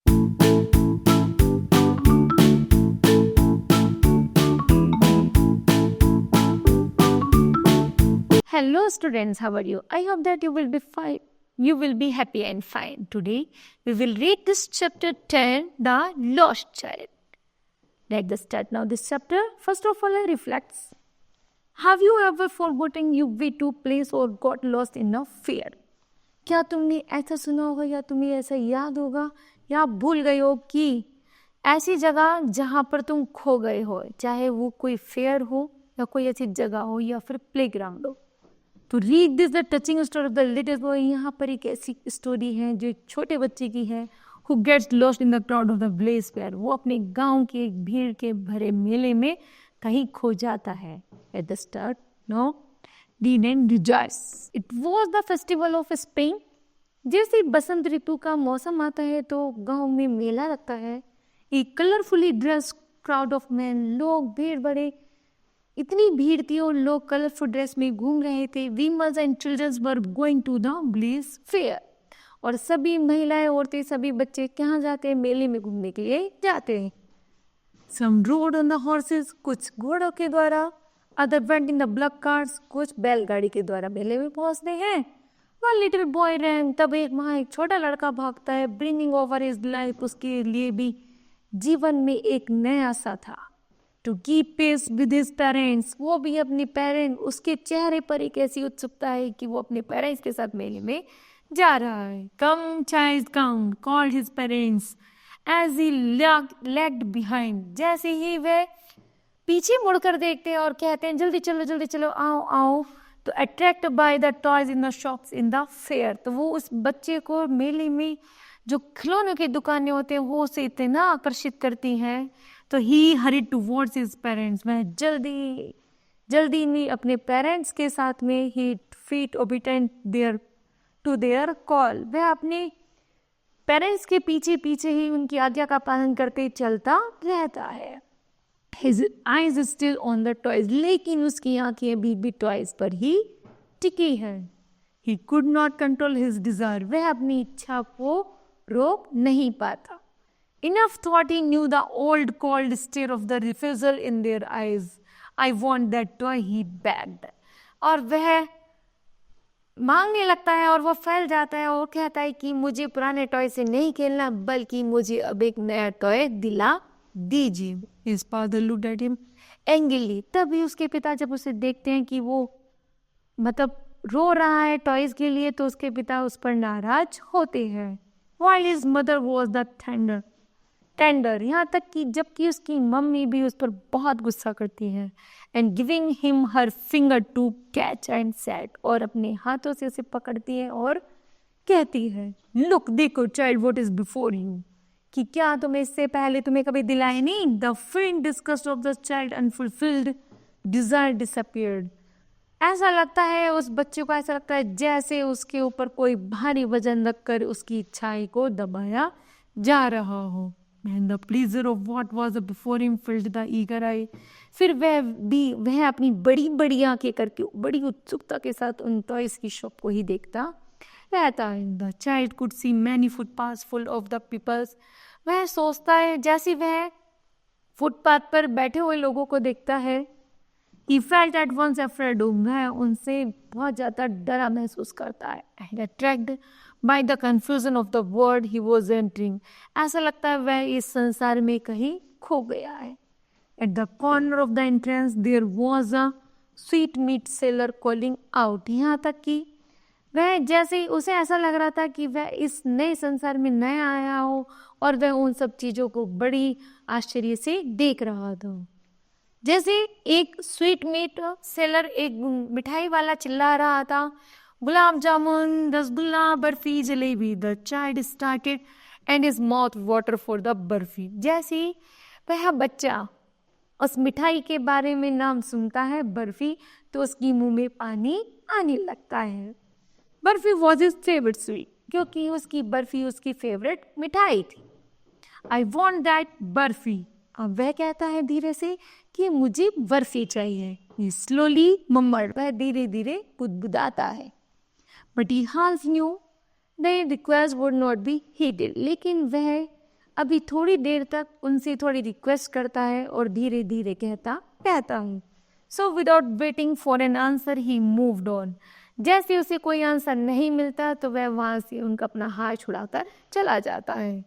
Hello students, how are you? I hope that you will be fine. You will be happy and fine. Today we will read this chapter 10, The Lost Child. Let's start now this chapter. First of all, I reflects. Have you ever forgotten your way to place or got lost in a fear? क्या तुमने ऐसा सुना होगा या तुम्हें ऐसा याद होगा या भूल गए हो कि ऐसी जगह जहाँ पर तुम खो गए हो, चाहे वो कोई फेयर हो या कोई ऐसी जगह हो या फिर प्लेग्राउंड हो. तो read this the touching story of the little boy. यहाँ पर एक ऐसी स्टोरी है जो एक छोटे बच्चे की है. Who gets lost in the crowd of the village fair. वो अपने गांव के एक भीड़ के भरे मेले में कहीं खो जाता है. At the start no read and rejoice. It was the festival of Spain. जैसे बसंत ऋतु का मौसम आता है तो गांव में मेला लगता है. एक colourfully dress crowd of man. लोग भीड़ बड़े, इतनी भीड़ थी और लोग कलरफुल ड्रेस में घूम रहे थे. वीमर्स and childrens were going to the village fair. और सभी महिलाएं, औरतें, सभी बच्चे कहाँ जाते हैं? मेले में घूमने के लिए जाते हैं. Some rode on the horses. कुछ घोड़ों के द्वारा. Other went in the black cars. कुछ बैलगाड़ी के द्वारा मेले में पहुंचते हैं. One little boy ran. तब वहाँ एक छोटा लड़का भागता है. Bringing over his life. उसके लिए भी जीवन में एक नया सा था. To keep pace with his parents. वो भी अपने पेरेंट, उसके चेहरे पर एक ऐसी उत्सुकता है कि वो अपने पेरेंट्स के साथ मेले में जा रहा है. Come child come called his parents as he lagged behind. जैसे ही वह पीछे मुड़कर देखते हैं और कहते हैं जल्दी चलो आओ आओ. तो attract by the toys in the shops in the fair. तो वो उस बच्चे को मेले में जो खिलौनों की दुकानें होते हैं वो उसे इतना आकर्षित करती हैं. तो he hurried towards his parents. वह जल्दी में अपने पेरेंट्स के साथ में ही feet obedient there to their call. वह अपने पेरेंट्स के पीछे पीछे ही उनकी आज्ञा का पालन करते चलता रहता है. His eyes still on the toys. लेकिन उसकी आंखें अभी भी टॉयज पर ही टिकी है. He could not control his desire. वह अपनी इच्छा को रोक नहीं पाता. Enough thought he knew the old cold stare of the refusal in their eyes. I want that toy, he begged. और वह मांगने लगता है और वह फैल जाता है और कहता है कि मुझे पुराने टॉय से नहीं खेलना बल्कि मुझे अब एक नया टॉय दिला दीजिए. His father looked at him angrily. तभी उसके पिता जब उसे देखते हैं कि वो मतलब रो रहा है टॉयज के लिए तो उसके पिता उस पर नाराज होते हैं. While his mother was the tender. यहाँ तक कि जबकि उसकी मम्मी भी उस पर बहुत गुस्सा करती है. And giving him her finger to catch and said. और अपने हाथों से उसे पकड़ती है और कहती है Look, देखो child, what is before you. कि क्या तुम्हें इससे पहले तुम्हें कभी दिलाए नहीं. The faint disgust of the child unfulfilled desire disappeared. ऐसा लगता है उस बच्चे को, ऐसा लगता है जैसे उसके ऊपर कोई भारी वजन रखकर उसकी इच्छाएं को दबाया जा रहा हो. And the pleasure of what was before him filled the eager eye. फिर वह अपनी बड़ी बड़ी आंखें करके बड़ी उत्सुकता के साथ उन टॉयज की शॉप को ही देखता रहता है. The child could see many footpaths full of the peoples. वह सोचता है जैसे वह फुटपाथ पर बैठे हुए लोगों को देखता है. He felt at once afraid. वह उनसे बहुत ज़्यादा डरा महसूस करता है. And attracted by the confusion of the world he was entering. ऐसा लगता है वह इस संसार में कहीं खो गया है. At the corner of the entrance there was a sweetmeat seller calling out. यहाँ तक कि वह जैसे उसे ऐसा लग रहा था कि वह इस नए संसार में नया आया हो और वह उन सब चीज़ों को बड़ी आश्चर्य से देख रहा था. जैसे एक स्वीट मीट सेलर, एक मिठाई वाला चिल्ला रहा था gulab jamun, rasgulla, barfi, jalebi. The child started and his mouth water for the barfi. जैसे वह बच्चा उस मिठाई के बारे में नाम सुनता है बर्फी तो उसकी मुंह में पानी आने लगता है. Barfi was his favourite sweet. क्योंकि उसकी बर्फी उसकी फेवरेट मिठाई थी. I want that barfi. अब वह कहता है धीरे से कि मुझे बर्फी चाहिए. स्लोली मम्मड़. वह धीरे धीरे बुदबुदाता है. But he half knew the request would not be heeded. लेकिन वह अभी थोड़ी देर तक उनसे थोड़ी रिक्वेस्ट करता है और धीरे धीरे कहता है। So without waiting for an answer he moved on. जैसे उसे कोई आंसर नहीं मिलता तो वह वहां से उनका अपना हाथ छुड़ाकर चला जाता है।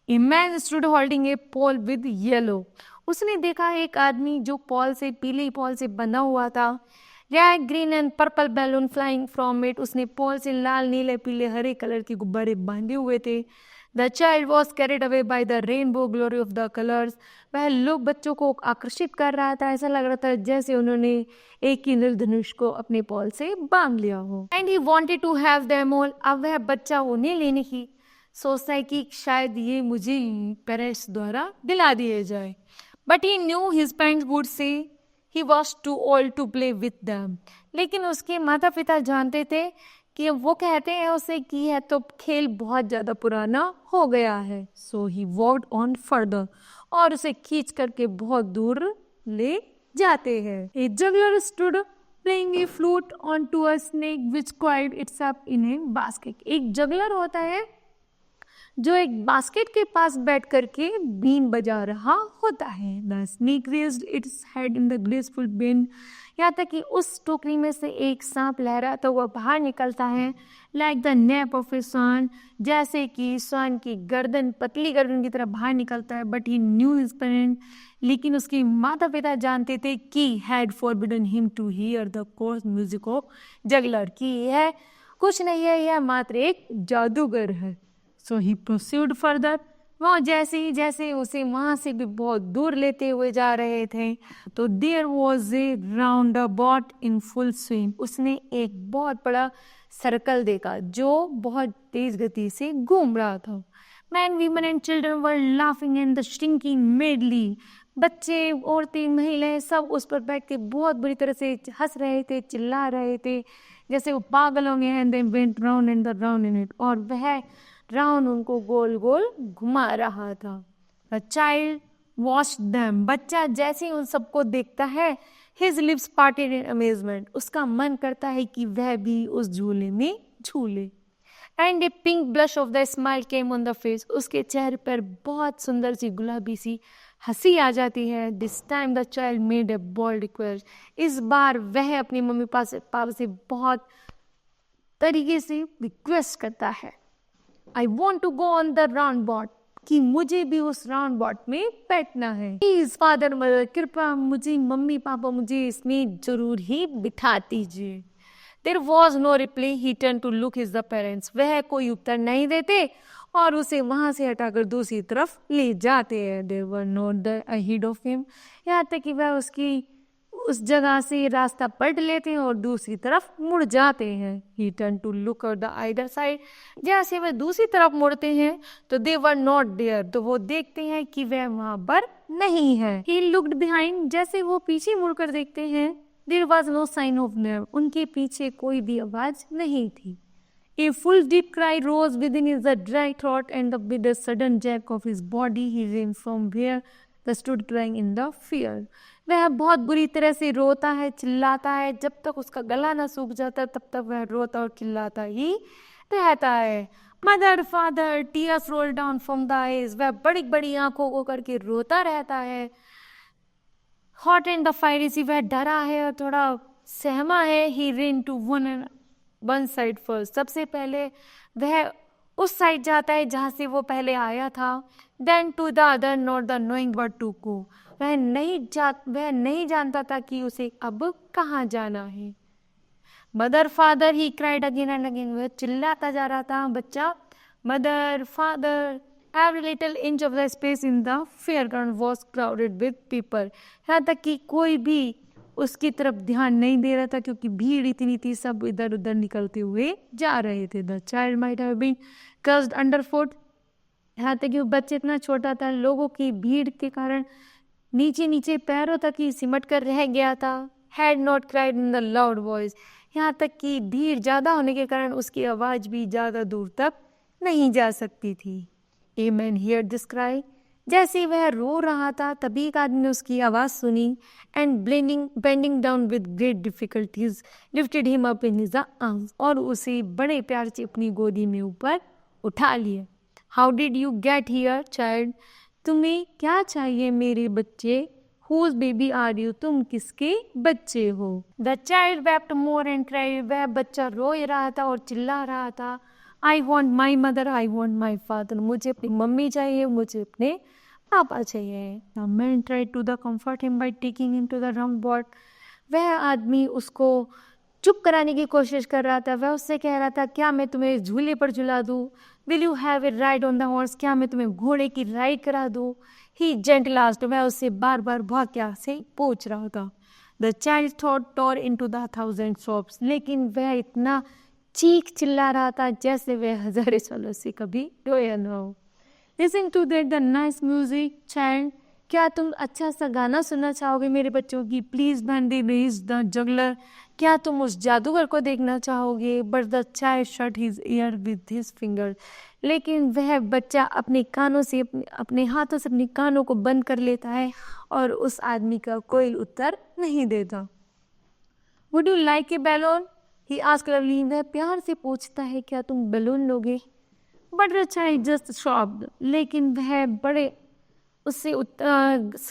A man stood holding A Paul with yellow. उसने देखा एक आदमी जो पीले पॉल से बंधा हुआ था। Red, green and purple balloon flying from it. उसने पॉल से लाल, नीले, पीले, हरे कलर के गुब्बारे बांधे हुए थे। The child was carried away by the rainbow glory of the colours. वह लोग बच्चों को आकर्षित कर रहा था। ऐसा लग रहा था जैसे उन्होंने एक ही इंद्रधनुष को अपने पॉल से बांध लिया हो। And he wanted to have them all. अब वह बच्चा उन्हें लेने की सोचता है कि शायद ये मुझे पेरेंट्स द्वारा दिला दिए जाए। But he knew his parents would say he was too old to play with them. लेकिन उसके माता पिता जानते थे कि वो कहते हैं उसे कि है तो खेल बहुत ज़्यादा पुराना हो गया है। So he walked on further. और उसे खींच करके बहुत दूर ले जाते हैं। A juggler stood playing a flute on to a snake which coiled itself in a basket. एक जगलर होता है जो एक बास्केट के पास बैठ करके बीन बजा रहा होता है। The snake raised its head in the graceful been. यहाँ तक कि उस टोकरी में से एक सांप लहरा तो वह बाहर निकलता है। लाइक द नेप ऑफ ए स्वान। जैसे कि स्वान की गर्दन, पतली गर्दन की तरह बाहर निकलता है। But he knew his parent. लेकिन उसके माता पिता जानते थे कि had forbidden him to hear the coarse music of juggler. कि यह कुछ नहीं है, यह मात्र एक जादूगर है। सो ही प्रोसीड फर्दर। वह जैसे उसे वहां से भी बहुत दूर लेते हुए जा रहे थे तो there was a roundabout in full swing. उसने एक बहुत बड़ा सर्कल देखा जो बहुत तेज गति से घूम रहा था। Man, women and children were laughing and the stinking medley. बच्चे, औरतें, महिलाएं सब उस पर बैठ के बहुत बुरी तरह से हंस रहे थे, चिल्ला रहे थे जैसे वो पागल होंगे। And they went round and the round in it. और वह राउंड उनको गोल गोल घुमा रहा था। The child watched them. बच्चा जैसे ही उन सबको देखता है his lips parted in amazement. उसका मन करता है कि वह भी उस झूले में झूले। And A pink blush of the smile came on the face. उसके चेहरे पर बहुत सुंदर सी गुलाबी सी हंसी आ जाती है। This time the child made a bold request. इस बार वह अपनी मम्मी पापा से बहुत तरीके से रिक्वेस्ट करता है। I want to go on the round boat। कि मुझे भी उस राउंड बोट में बैठना है। प्लीज फादर मदर, कृपया मुझे, मम्मी पापा, मुझे इसमें जरूर ही बिठा दीजिए। There was no reply। He turned to look his the parents। वह कोई उत्तर नहीं देते और उसे वहां से हटाकर दूसरी तरफ ले जाते हैं। There were not the ahead of him। यहाँ तक कि वह उसकी उस जगह से रास्ता पलट लेते हैं और दूसरी तरफ मुड़ जाते हैं। He turned to look at the other side। जैसे वह दूसरी तरफ मुड़ते हैं तो they were not there। तो वो देखते हैं कि वह वहां पर नहीं है। He looked behind। जैसे वो पीछे मुड़कर देखते हैं there was no sign of them। उनके पीछे कोई भी आवाज नहीं थी। A full deep cry rose within his dry throat and with a sudden jerk of his body he ran from where they stood crying in the fear। वह बहुत बुरी तरह से रोता है, चिल्लाता है। जब तक उसका गला ना सूख जाता तब तक वह रोता और चिल्लाता ही रहता है। Mother, father, tears roll down from the eyes. वह बड़ी बड़ी आंखों को करके रोता रहता है। Hot and the fiery sea. वह डरा है और थोड़ा सहमा है। He ran to one side first. सबसे पहले वह उस साइड जाता है जहां से वो पहले आया था। Then to the other not the knowing what to go. वह नहीं जानता था कि उसे अब कहाँ जाना है। Mother, father, he cried again and again. वह चिल्लाता जा रहा था बच्चा। Mother, father, every little inch of the space in the fairground was crowded with people। यहाँ तक कि कोई भी उसकी तरफ ध्यान नहीं दे रहा था क्योंकि भीड़ इतनी थी, सब इधर उधर निकलते हुए जा रहे थे। The child might have been crushed underfoot. यहाँ तक कि वो बच्चे इतना छोटा था, लोगों की भीड़ के कारण नीचे नीचे पैरों तक ही सिमट कर रह गया था। Had not cried in the loud voice. यहाँ तक कि भीड़ ज़्यादा होने के कारण उसकी आवाज़ भी ज़्यादा दूर तक नहीं जा सकती थी। A man here this cry. जैसे वह रो रहा था तभी एक आदमी ने उसकी आवाज़ सुनी and bending down with great difficulties lifted him up in his arms. और उसे बड़े प्यार से अपनी गोदी में ऊपर उठा लिया। How did you get here child? तुम्हें क्या चाहिए मेरे बच्चे? Whose baby are you? तुम किसके बच्चे हो? The child wept more and cried. वह बच्चा रोए रहा था और चिल्ला रहा था. I want my mother, I want my father. मुझे अपनी मम्मी चाहिए, मुझे अपने पापा चाहिए. The man tried to comfort him by taking him to the round board. वह आदमी उसको चुप कराने की कोशिश कर रहा था. वह उससे कह रहा था, क्या मैं तुम्हें झूले पर झुला दूँ? Will you have a ride on the horse? क्या मैं तुम्हें घोड़े की राइड करा दूँ? He gently asked. वह उससे बार बार बहुत प्यार से पूछ रहा था. The child thought tore into the thousand sobs. लेकिन वह इतना चीख चिल्ला रहा था जैसे वह हजारों सालों से कभी रोया न हो. Listen to that the nice music, child. क्या तुम अच्छा सा गाना सुनना चाहोगे मेरे बच्चों की? Please when they raised the juggler. क्या तुम उस जादूगर को देखना चाहोगे? But the child shut his ear with his fingers. लेकिन वह बच्चा अपने कानों से अपने हाथों से अपने कानों को बंद कर लेता है और उस आदमी का कोई उत्तर नहीं देता. Would you like a balloon? He asked lovely. वह प्यार से पूछता है, क्या तुम बलून लोगे? But the child just sobbed. लेकिन वह बड़े उससे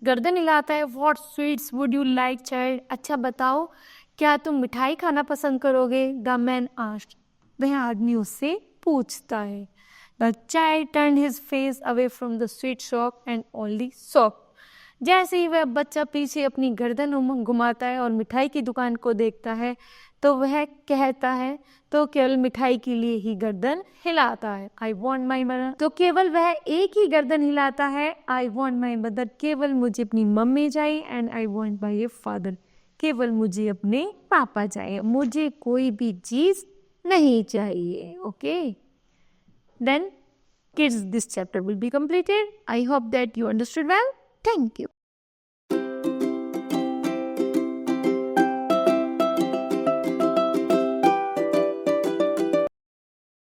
गर्दन हिलाता है. What sweets would you like, child? अच्छा बताओ, क्या तुम मिठाई खाना पसंद करोगे? The man asked. वह आदमी उससे पूछता है. The child turned his face away from the sweet shop and only sobbed. जैसे ही वह बच्चा पीछे अपनी गर्दन घुमाता है और मिठाई की दुकान को देखता है तो वह कहता है, तो केवल मिठाई के लिए ही गर्दन हिलाता है. I want my mother. तो केवल वह एक ही गर्दन हिलाता है. I want my mother. केवल मुझे अपनी मम्मी चाहिए. And I want my father. केवल मुझे अपने पापा चाहिए. मुझे कोई भी चीज नहीं चाहिए. Okay. Then kids, this chapter will be completed. I hope that you understood well. Thank you.